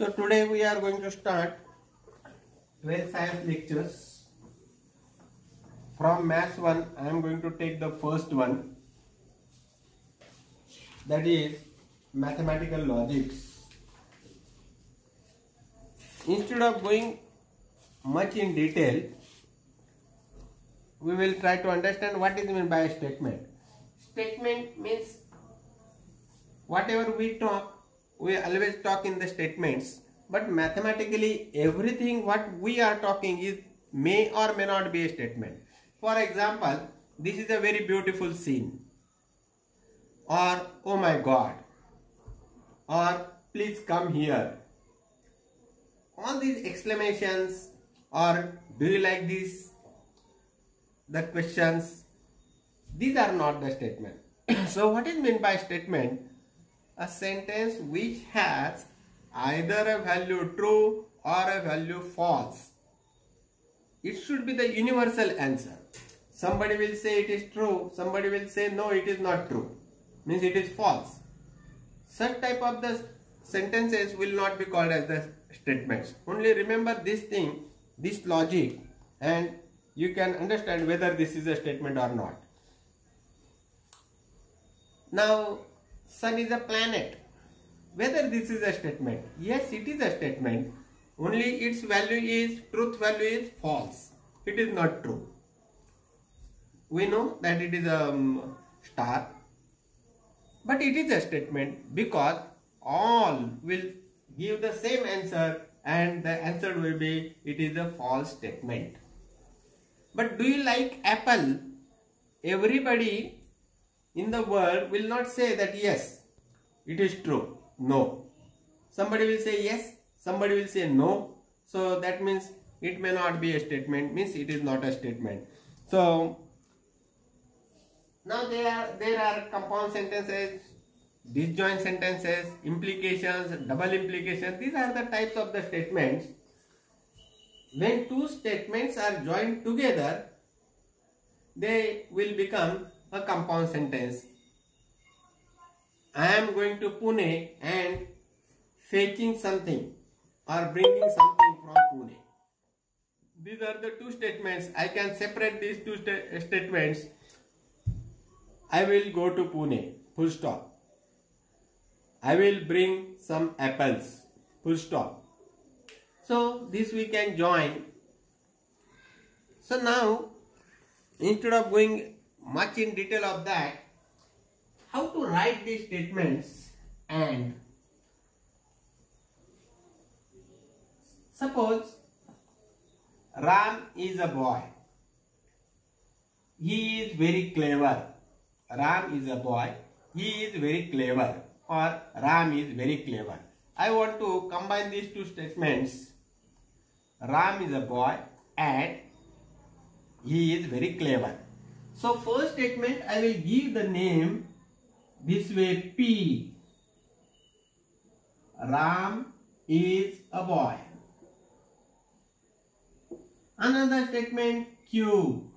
So today we are going to start 12 science lectures. From Maths 1 I am going to take the first one, that is mathematical logics. Instead of going much in detail, we will try to understand what is meant by a statement. Statement means whatever we talk, we always talk in the statements, but mathematically everything what we are talking is may or may not be a statement. For example, this is a very beautiful scene, or oh my god, or please come here. All these exclamations, or do you like this, the questions, these are not the statement. So what is meant by statement? A sentence which has either a value true or a value false. It should be the universal answer. Somebody will say it is true, somebody will say no, it is not true, means it is false. Such type of the sentences will not be called as the statements. Only remember this thing, this logic, and you can understand whether this is a statement or not. Now, Sun is a planet. Whether this is a statement? Yes, it is a statement. Only its value is, truth value is false. It is not true. We know that it is a star, but it is a statement because all will give the same answer, and the answer will be it is a false statement. But do you like apple? Everybody in the world will not say that yes, it is true. No. Somebody will say yes, somebody will say no. So that means it may not be a statement, means it is not a statement. So now there are compound sentences, disjoint sentences, implications, double implications. These are the types of the statements. When two statements are joined together, they will become a compound sentence. I am going to Pune and fetching something or bringing something from Pune. These are the two statements. I can separate these two statements. I will go to Pune, full stop. I will bring some apples, full stop. So this we can join. So now, instead of going much in detail of that, how to write these statements, and suppose Ram is a boy. He is very clever. Ram is a boy. He is very clever, or Ram is very clever. I want to combine these two statements. Ram is a boy and he is very clever. So first statement I will give the name this way, P. Ram is a boy. Another statement, Q.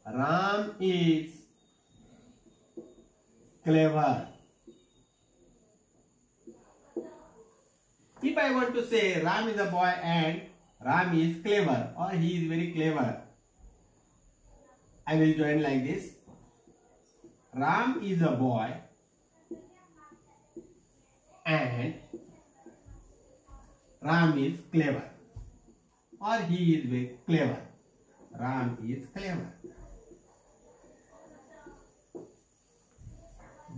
Ram is clever. If I want to say Ram is a boy and Ram is clever, or he is very clever, I will join like this. Ram is a boy and Ram is clever, or he is very clever. Ram is clever.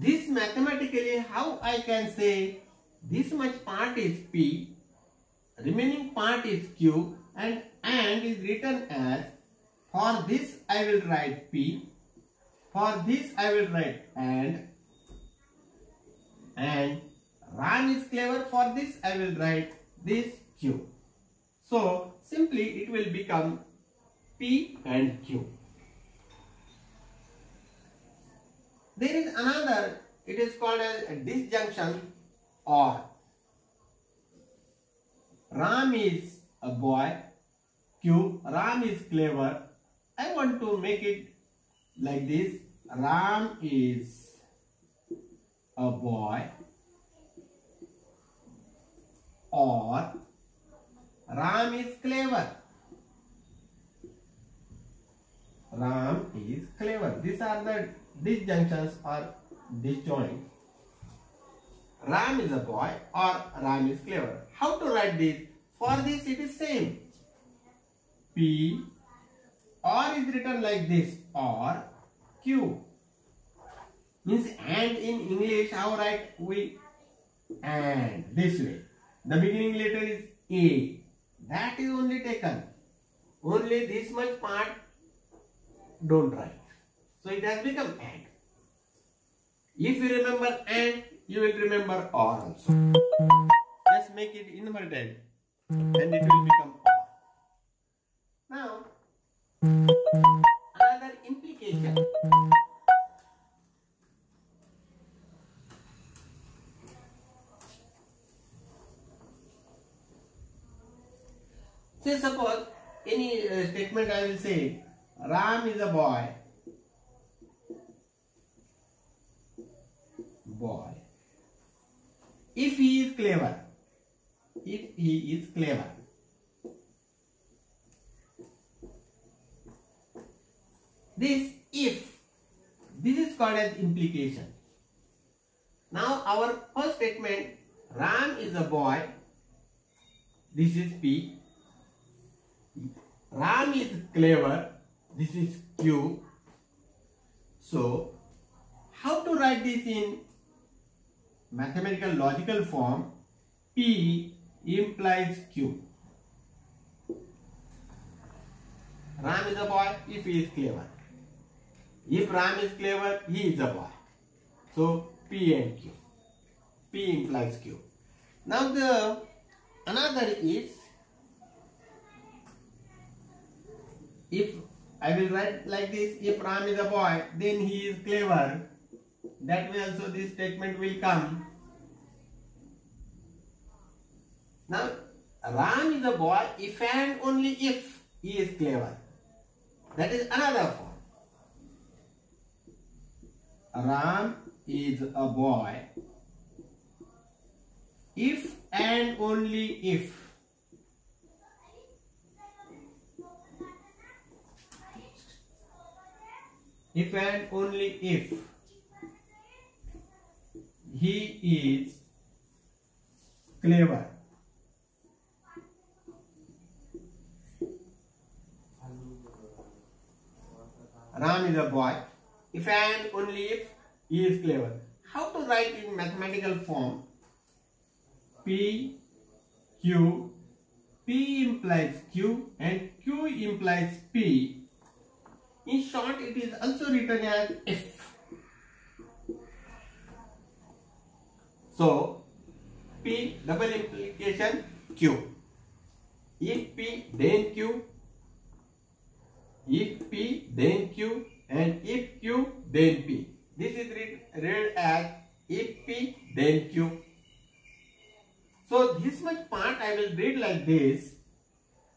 This mathematically, how I can say this much part is P, remaining part is Q, and is written as, for this I will write P, for this I will write and Ram is clever, for this I will write this Q. So simply it will become P and Q. There is another, it is called a disjunction, or Ram is a boy, Q, Ram is clever. I want to make it like this. Ram is a boy or Ram is clever. Ram is clever. These are the disjunctions or disjoint. Ram is a boy or Ram is clever. How to write this? For this it is same. P or is written like this, or Q. Means and in English how write we? And this way. The beginning letter is A. That is only taken. Only this much part don't write. So it has become and. If you remember and, you will remember or also. Just make it inverted and it will become or. Now, another implication. Say suppose any statement I will say, Ram is a boy. Boy. If he is clever. If he is clever. This if. This is called as implication. Now our first statement, Ram is a boy. This is P. Ram is clever. This is Q. So, how to write this in mathematical logical form? P implies Q. Ram is a boy if he is clever. If Ram is clever, he is a boy. So, P and Q. P implies Q. Now, the another is, if I will write like this, if Ram is a boy, then he is clever. That way also this statement will come. Now, Ram is a boy if and only if he is clever. That is another form. Ram is a boy if and only if. If and only if he is clever. Ram is a boy if and only if he is clever. How to write in mathematical form? P, Q, P implies Q and Q implies P. In short, it is also written as if. So, P double implication Q. If P then Q. If P then Q and if Q then P. This is read as if P then Q. So this much part I will read like this.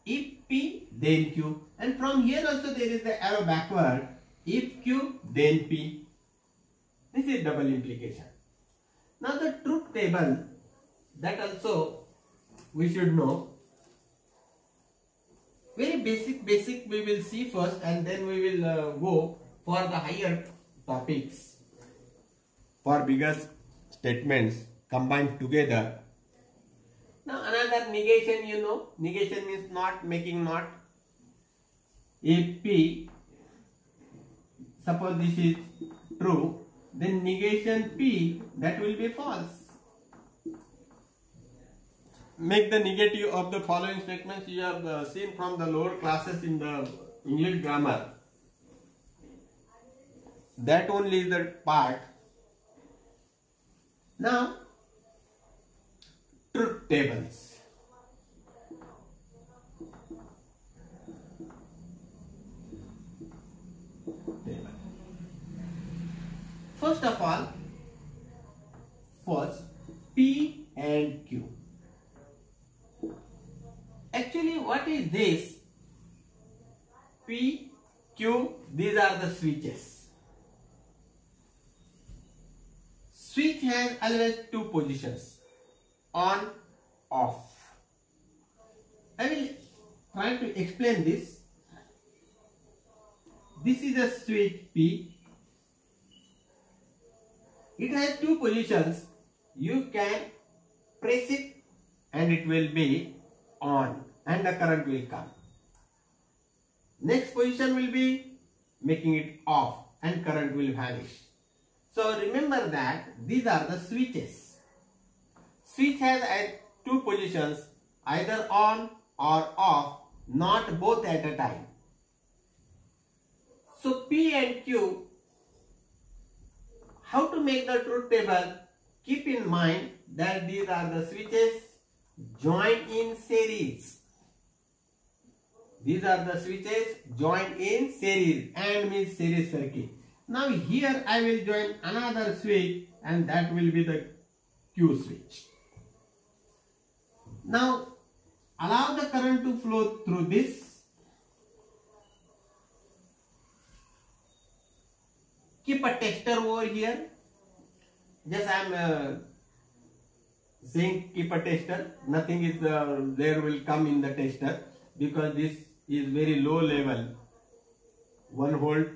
If P then Q, and from here also there is the arrow backward. If Q then P. This is double implication. Now the truth table, that also we should know. Very basic we will see first, and then we will go for the higher topics, for bigger statements combined together. Now another negation, you know, negation means not, making not. If P, suppose this is true, then negation P, that will be false. Make the negative of the following statements you have seen from the lower classes in the English grammar. That only is the part. Now, truth tables. First of all, first P and Q. Actually, what is this? P, Q, these are the switches. Switch has always two positions, on, off. I will try to explain this. This is a switch P. It has two positions. You can press it and it will be on and the current will come. Next position will be making it off and current will vanish. So remember that these are the switches. Switch has two positions, either on or off, not both at a time. So P and Q, how to make the truth table? Keep in mind that these are the switches joined in series. These are the switches joined in series, and means series circuit. Now here I will join another switch and that will be the Q switch. Now allow the current to flow through this. Keep a tester over here. Just I am saying keep a tester. Nothing is there will come in the tester because this is very low level. 1 volt,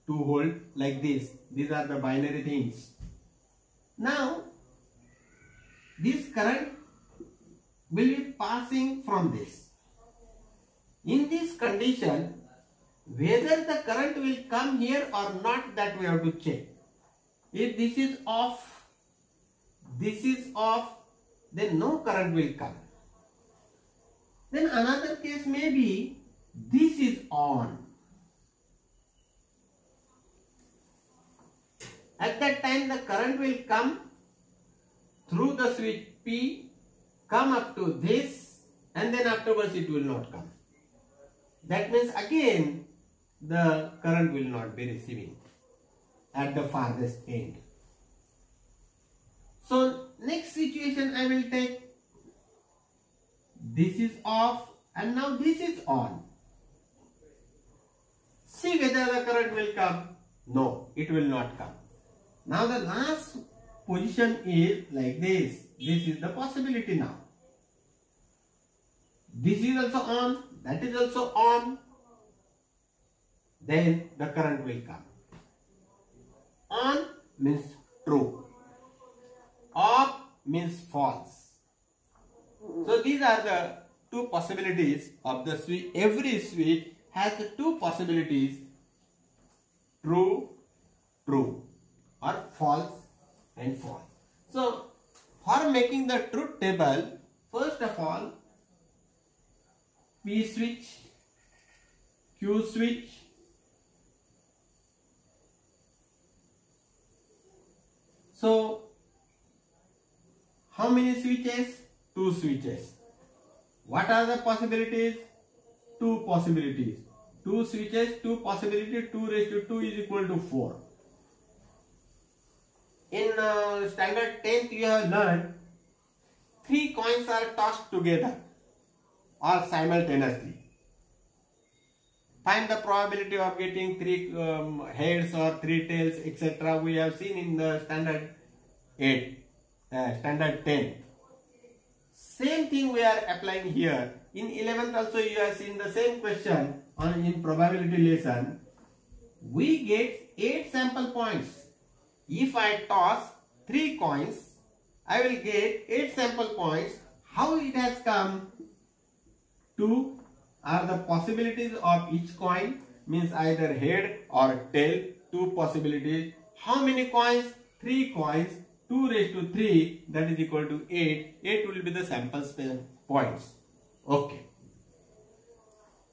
2 volt, like this. These are the binary things. Now this current will be passing from this. In this condition, whether the current will come here or not, that we have to check. If this is off, then no current will come. Then another case may be this is on. At that time the current will come through the switch P, come up to this, and then afterwards it will not come. That means again the current will not be receiving at the farthest end. So next situation I will take. This is off and now this is on. See whether the current will come. No, it will not come. Now the last position is like this. This is the possibility now. This is also on, that is also on. Then the current will come. On means true. Off means false. So these are the two possibilities of the switch. Every switch has the two possibilities, true, true, or false and false. So for making the truth table, first of all, P switch, Q switch, so how many switches? 2 switches. What are the possibilities? 2 possibilities. 2 switches, 2 possibilities, 2 raised to 2 is equal to 4. In standard 10th you have learned 3 coins are tossed together or simultaneously. Find the probability of getting 3 heads or 3 tails, etc. We have seen in the standard 10. Same thing we are applying here. In 11th also you have seen the same question in probability lesson. We get 8 sample points. If I toss 3 coins, I will get 8 sample points. How it has come? 2 are the possibilities of each coin, means either head or tail. 2 possibilities. How many coins? 3 coins. 2 raised to 3, that is equal to 8. 8 will be the sample points. Okay.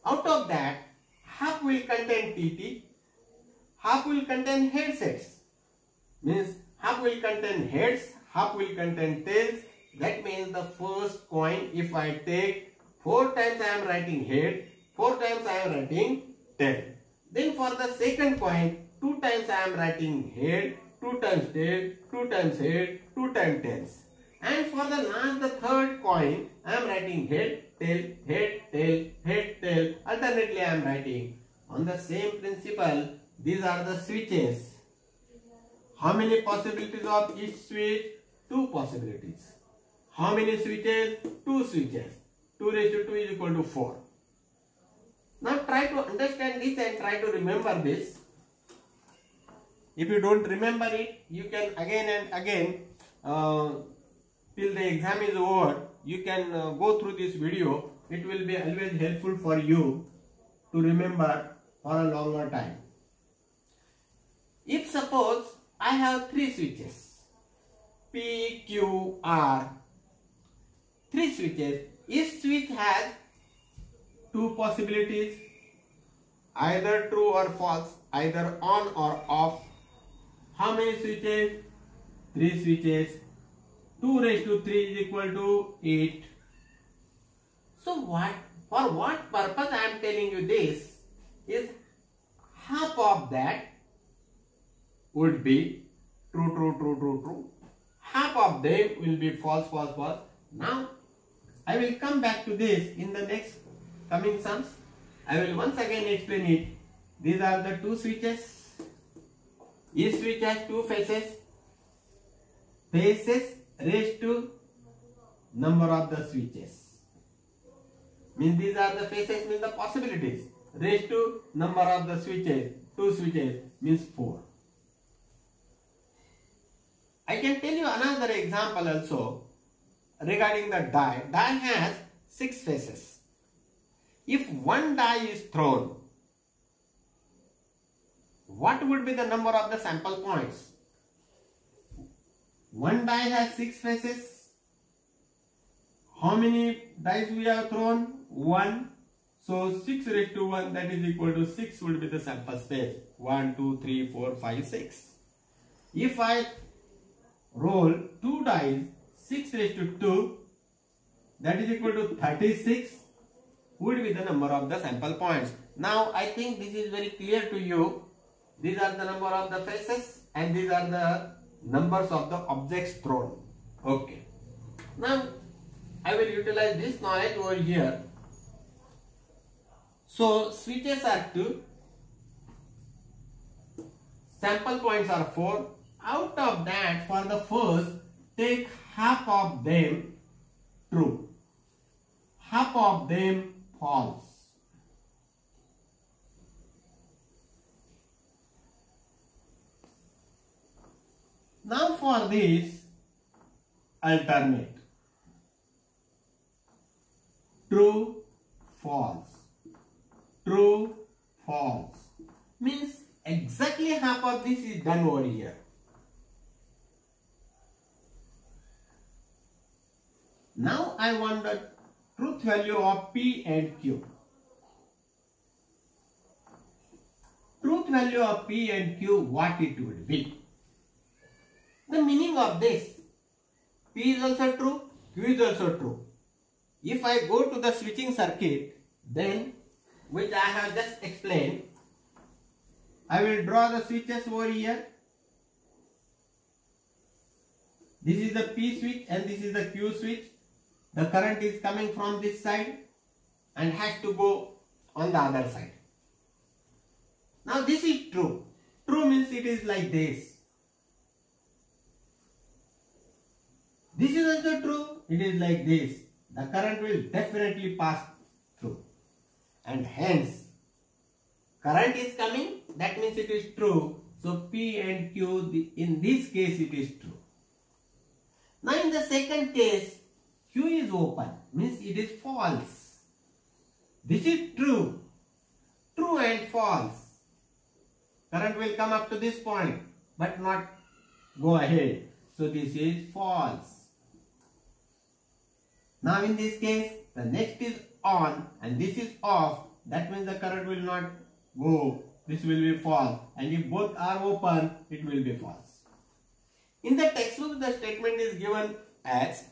Out of that, half will contain TT, half will contain headsets. Means half will contain heads, half will contain tails. That means the first coin, if I take 4 times I am writing head, 4 times I am writing tail. Then for the second coin, 2 times I am writing head, 2 times tail, 2 times head, 2 times tails. And for the last, the third coin, I am writing head, tail, head, tail, head, tail. Alternately I am writing. On the same principle, these are the switches. How many possibilities of each switch? 2 possibilities. How many switches? 2 switches. 2 raised to 2 is equal to 4. Now try to understand this and try to remember this. If you don't remember it, you can again and again till the exam is over, you can go through this video. It will be always helpful for you to remember for a longer time. If suppose I have 3 switches, P, Q, R, 3 switches. Each switch has 2 possibilities, either true or false, either on or off. How many switches? 3 switches. 2 raised to 3 is equal to 8. So for what purpose I am telling you this is half of that would be true, true, true, true, true. Half of them will be false, false, false. Now I will come back to this in the next coming sums. I will once again explain it. These are the 2 switches. Each switch has 2 faces. Faces raised to number of the switches. Means these are the faces, means the possibilities. Raised to number of the switches. 2 switches means 4. I can tell you another example also regarding the die. Die has 6 faces. If one die is thrown, what would be the number of the sample points? One die has 6 faces. How many dice we have thrown? 1. So 6 raised to 1, that is equal to 6 would be the sample space. 1, 2, 3, 4, 5, 6. If I roll 2 dice, 6 raised to 2, that is equal to 36 would be the number of the sample points. Now I think this is very clear to you. These are the number of the faces and these are the numbers of the objects thrown. Okay. Now I will utilize this knowledge over here. So switches are 2. Sample points are 4. Out of that, for the first, take half of them true, half of them false. Now for this, alternate. True, false. True, false. Means exactly half of this is done over here. Now I want the truth value of P and Q. Truth value of P and Q, what it would be? The meaning of this, P is also true, Q is also true. If I go to the switching circuit, then which I have just explained, I will draw the switches over here. This is the P switch and this is the Q switch. The current is coming from this side and has to go on the other side. Now this is true. True means it is like this. This is also true. It is like this. The current will definitely pass through. And hence, current is coming. That means it is true. So P and Q, in this case it is true. Now in the second case, Q is open. Means it is false. This is true. True and false. Current will come up to this point, but not go ahead. So this is false. Now in this case, the next is on and this is off. That means the current will not go. This will be false. And if both are open, it will be false. In the textbook, the statement is given as,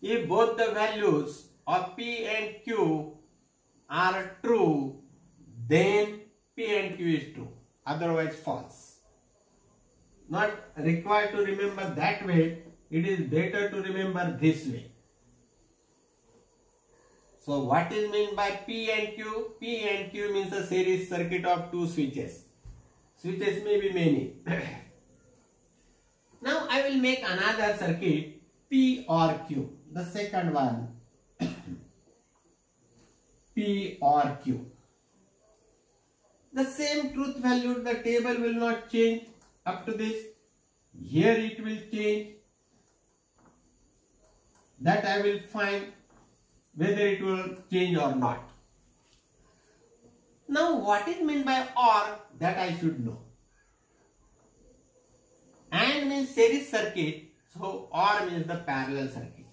if both the values of P and Q are true, then P and Q is true. Otherwise false. Not required to remember that way. It is better to remember this way. So what is meant by P and Q? P and Q means a series circuit of 2 switches. Switches may be many. Now I will make another circuit P or Q. the second one, P or Q. The same truth value, the table will not change up to this. Here it will change. That I will find whether it will change or not. Now what is meant by OR, that I should know. AND means series circuit, so OR means the parallel circuit.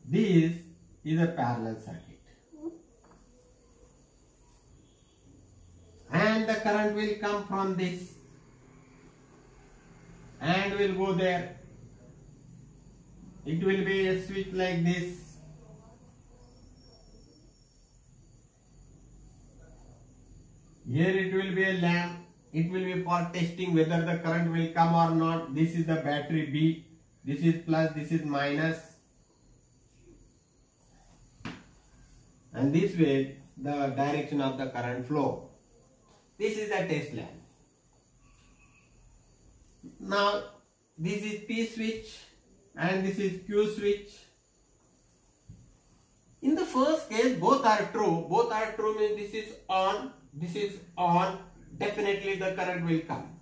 This is a parallel circuit. And the current will come from this and will go there. It will be a switch like this. Here it will be a lamp. It will be for testing whether the current will come or not. This is the battery B. This is plus, this is minus. And this way the direction of the current flow. This is a test lamp. Now this is P switch and this is Q switch. In the first case both are true. Both are true means this is on, this is on. Definitely the current will come.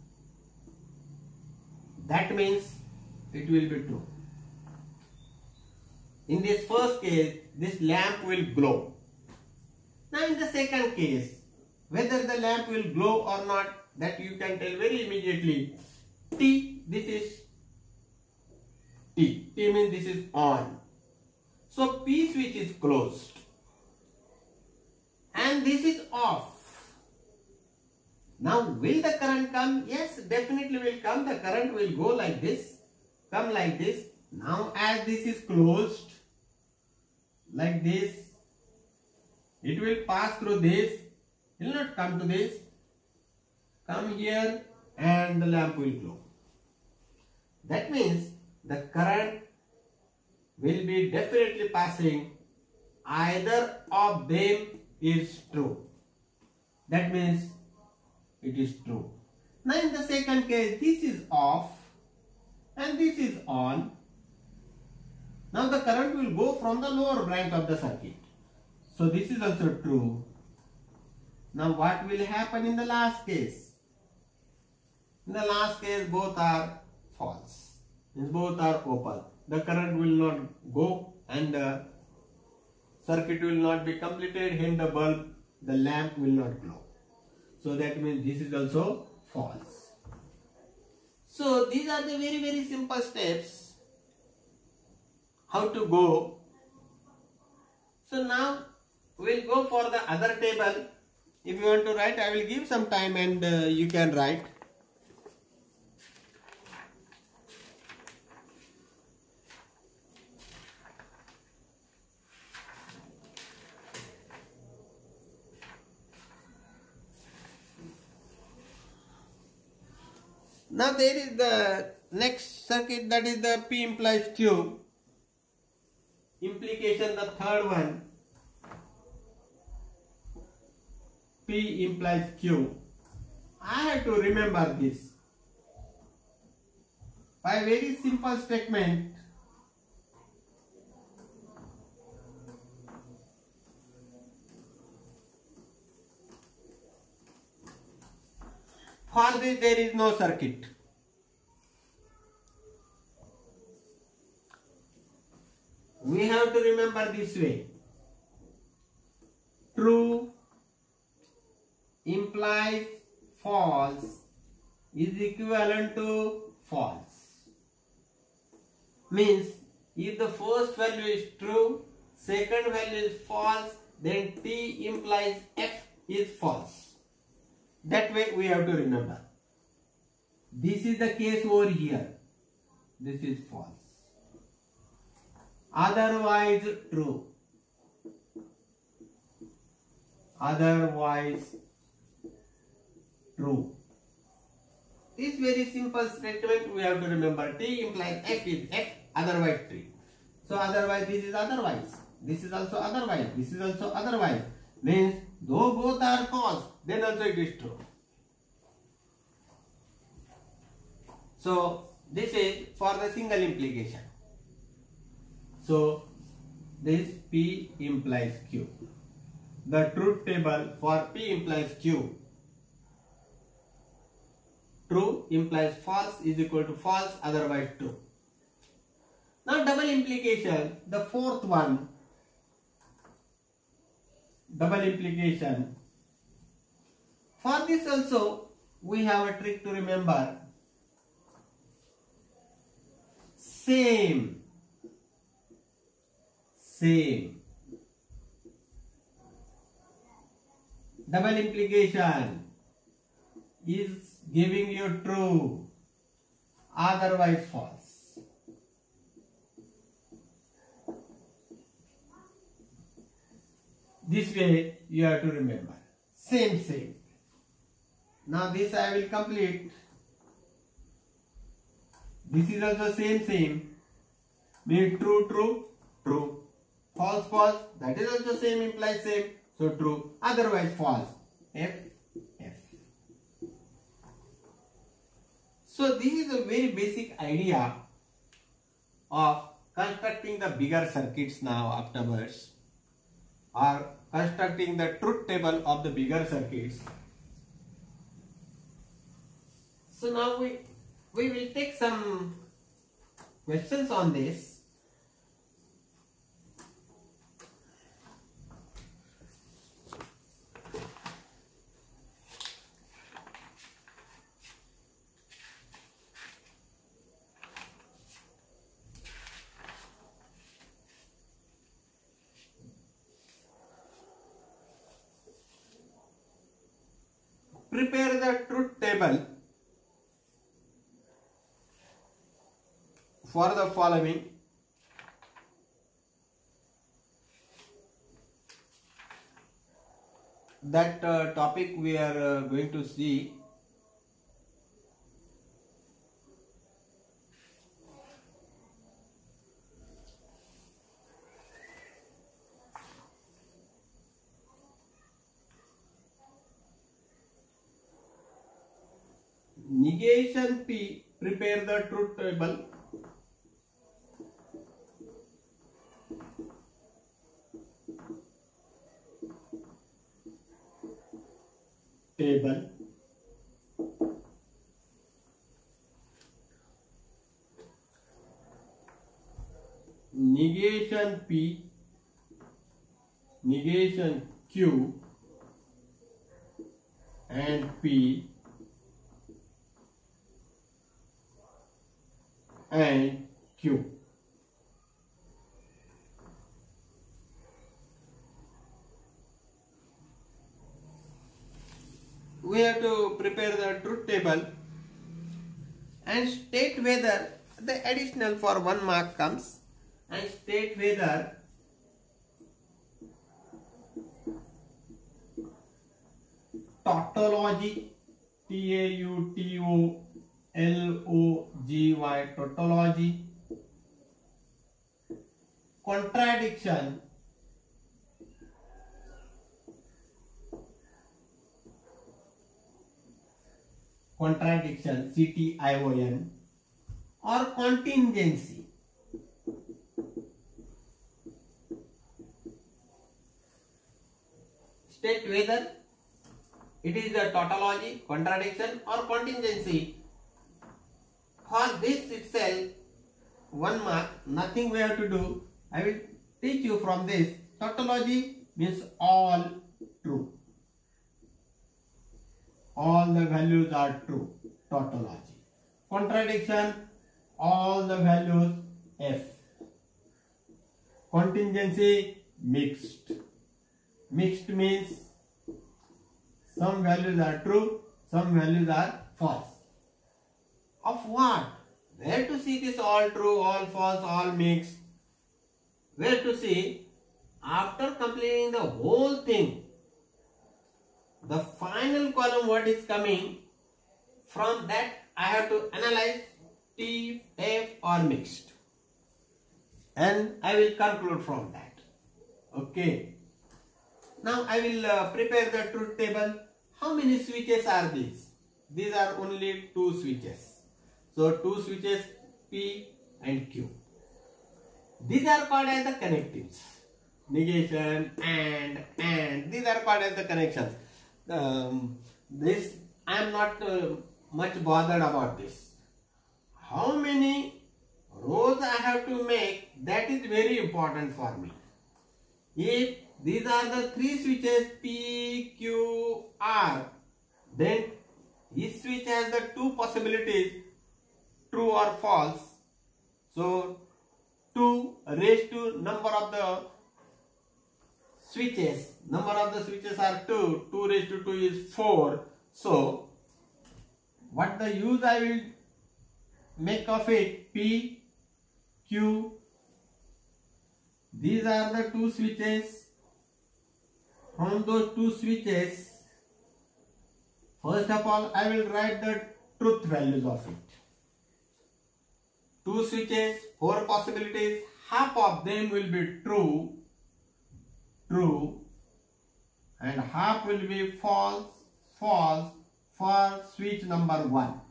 That means it will be true. In this first case this lamp will glow. Now in the second case, whether the lamp will glow or not, that you can tell very immediately. T, this is T. T means this is on. So P switch is closed. And this is off. Now will the current come? Yes, definitely will come. The current will go like this, come like this. Now as this is closed, like this, it will pass through this. It will not come to this. Come here and the lamp will glow. That means the current will be definitely passing. Either of them is true. That means it is true. Now in the second case, this is off and this is on. Now the current will go from the lower branch of the circuit. So this is also true. Now what will happen in the last case? In the last case both are false. Means both are open. The current will not go and the circuit will not be completed. Hence the bulb, the lamp will not glow. So that means this is also false. So these are the very simple steps how to go. So now we'll go for the other table. If you want to write, I will give some time and you can write. Now there is the next circuit, that is the P implies Q. Implication, the third one. P implies Q. I have to remember this by a very simple statement. For this there is no circuit. We have to remember this way. True implies false is equivalent to false. Means if the first value is true, second value is false, then T implies F is false. That way we have to remember. This is the case over here. This is false. Otherwise true. Otherwise true. This very simple statement we have to remember. T implies F is F, otherwise true. So otherwise this is otherwise. This is also otherwise. This is also otherwise. Means though both are false, then also it is true. So this is for the single implication. So this P implies Q. The truth table for P implies Q. True implies false is equal to false, otherwise true. Now double implication, the fourth one. Double implication. For this also we have a trick to remember. Same. Double implication is giving you true, otherwise false. This way you have to remember. Same. Now this I will complete. This is also same. Means true. False. That is also same, implies same. So true, otherwise false. F. So this is a very basic idea of constructing the bigger circuits now afterwards, or constructing the truth table of the bigger circuits. So now we will take some questions on this. Prepare the truth table for the following. That topic we are going to see. Negation P, prepare the truth table. Negation P, negation Q and P and Q. We have to prepare the truth table and state whether the additional for 1 mark comes, and state whether tautology, tautology, tautology, contradiction, CTION, or contingency. State whether it is a tautology, contradiction, or contingency. For this itself, 1 mark, nothing we have to do. I will teach you from this. Tautology means all true. All the values are true. Tautology. Contradiction, all the values F. Contingency, mixed. Mixed means some values are true, some values are false. Of what? Where to see this all true, all false, all mixed? Where to see? After completing the whole thing, the final column what is coming, from that I have to analyze T, F or mixed, and I will conclude from that. Okay. Now I will prepare the truth table. How many switches are these? These are only 2 switches. So two switches P and Q. These are called as the connectives. Negation and these are called as the connections. This I am not much bothered about this. How many rows I have to make, that is very important for me. If these are the three switches P, Q, R, then each switch has the two possibilities, true or false. So 2 raised to number of the switches. Number of the switches are 2. 2 raised to 2 is 4. So what the use I will make of it? P, Q. These are the two switches. From those two switches, first of all, I will write the truth values of it. Two switches, 4 possibilities, half of them will be true, and half will be false for switch number 1.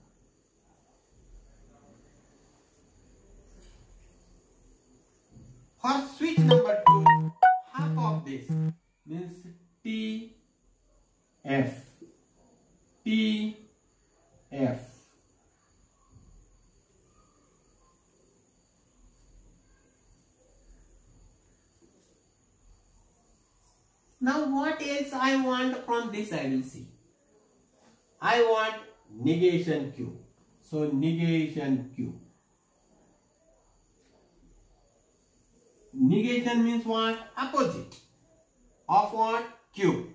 For switch number 2, half of this means TF. Now what else I want from this I will see. I want negation Q. So negation Q. Negation means what? Opposite of what? Q.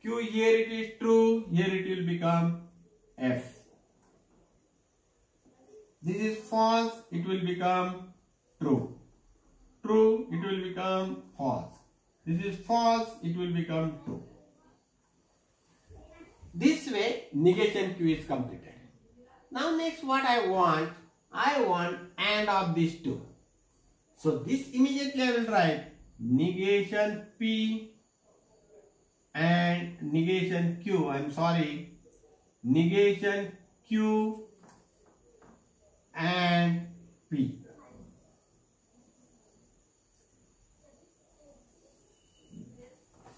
Q here it is true, here it will become F. This is false, it will become true. True, it will become false. This is false, it will become true. This way negation Q is completed. Now next what I want AND of these two. So this immediately I will write negation P and negation Q. Negation Q and P.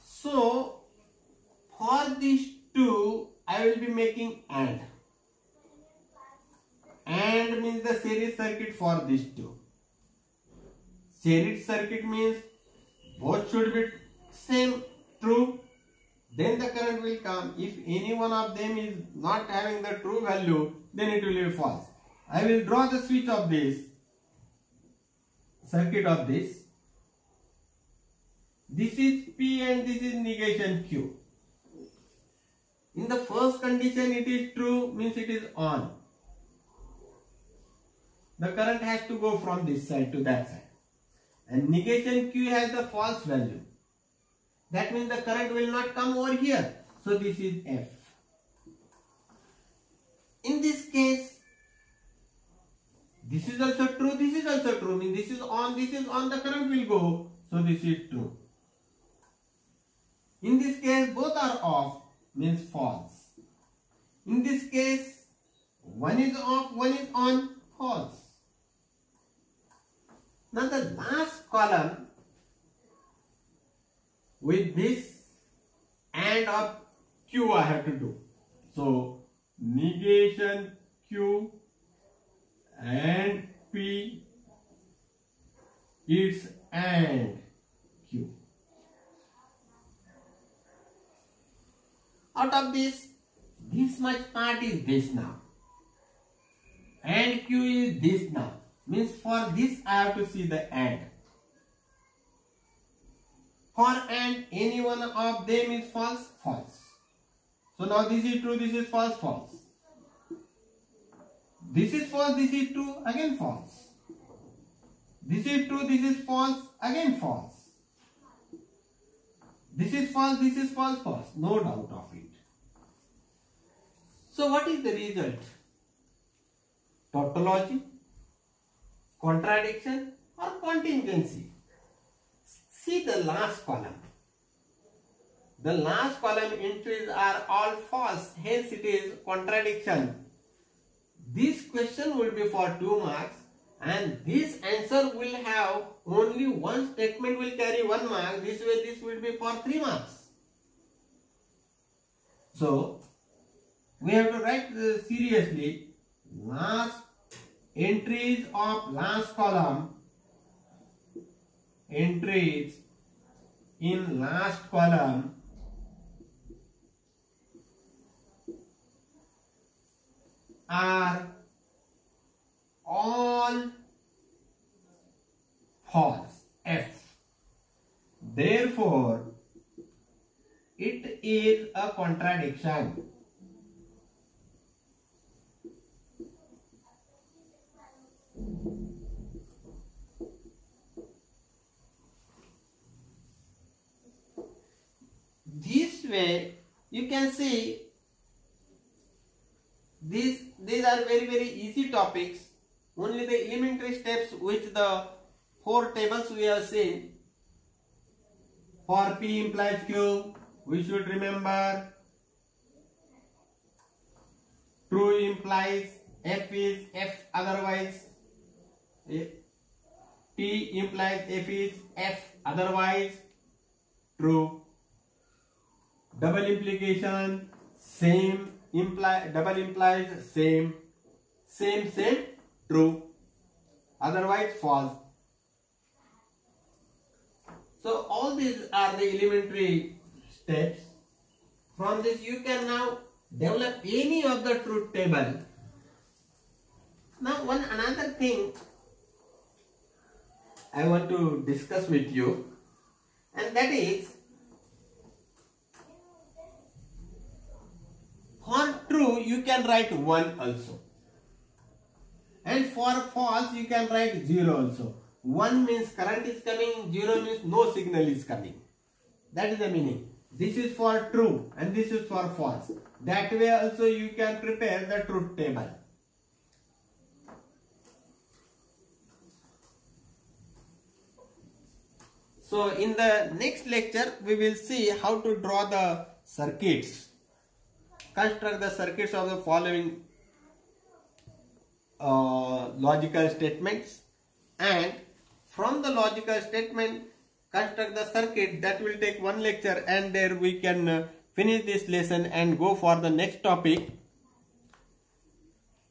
So for these two I will be making AND. AND means the series circuit for these two. Series circuit means both should be same, true. Then the current will come. If any one of them is not having the true value, then it will be false. I will draw the switch of this, circuit of this. This is P and this is negation Q. In the first condition it is true, means it is on. The current has to go from this side to that side. And negation Q has the false value. That means the current will not come over here. So this is F. In this case, this is also true, this is also true. Means this is on, the current will go. So this is true. In this case, both are off, means false. In this case, one is off, one is on, false. Now the last column with this AND of Q I have to do. So negation Q and P is AND Q. Out of this much part is this now. AND Q is this now. Means for this I have to see the AND. For AND, any one of them is false, false. So now this is true, this is false, false. This is false, this is true, again false. This is true, this is false, again false. This is false, false. No doubt of it. So what is the result? Tautology, contradiction or contingency? See the last column. The last column entries are all false, hence it is contradiction. this question will be for 2 marks and this answer will have only one statement will carry 1 mark. This way this will be for 3 marks. So we have to write seriously last entries of last column, entries in last column are all false, F. Therefore, it is a contradiction. This way you can see these are very easy topics. Only the elementary steps which the 4 tables we have seen. For P implies Q, we should remember true implies F is F otherwise. T implies F is F otherwise true. Double implication same double implies same true otherwise false. So all these are the elementary steps. From this you can now develop any of the truth table. Now another thing I want to discuss with you, and that is for true you can write 1 also, and for false you can write 0 also. 1 means current is coming, 0 means no signal is coming. That is the meaning. This is for true and this is for false. That way also you can prepare the truth table. So in the next lecture we will see how to draw the circuits. Construct the circuits of the following logical statements, and from the logical statement construct the circuit. That will take 1 lecture, and there we can finish this lesson and go for the next topic.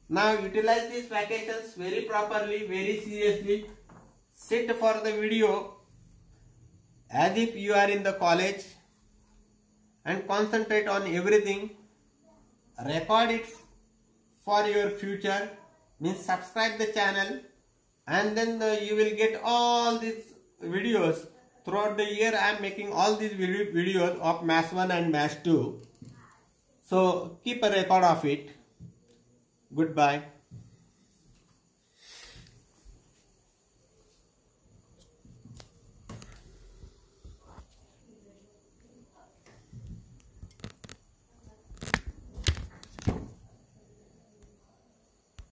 Now utilize these vacations very properly, very seriously. Sit for the video as if you are in the college and concentrate on everything. Record it for your future, means subscribe the channel, and then you will get all these videos throughout the year. I am making all these videos of Maths 1 and Maths 2. So keep a record of it. Goodbye.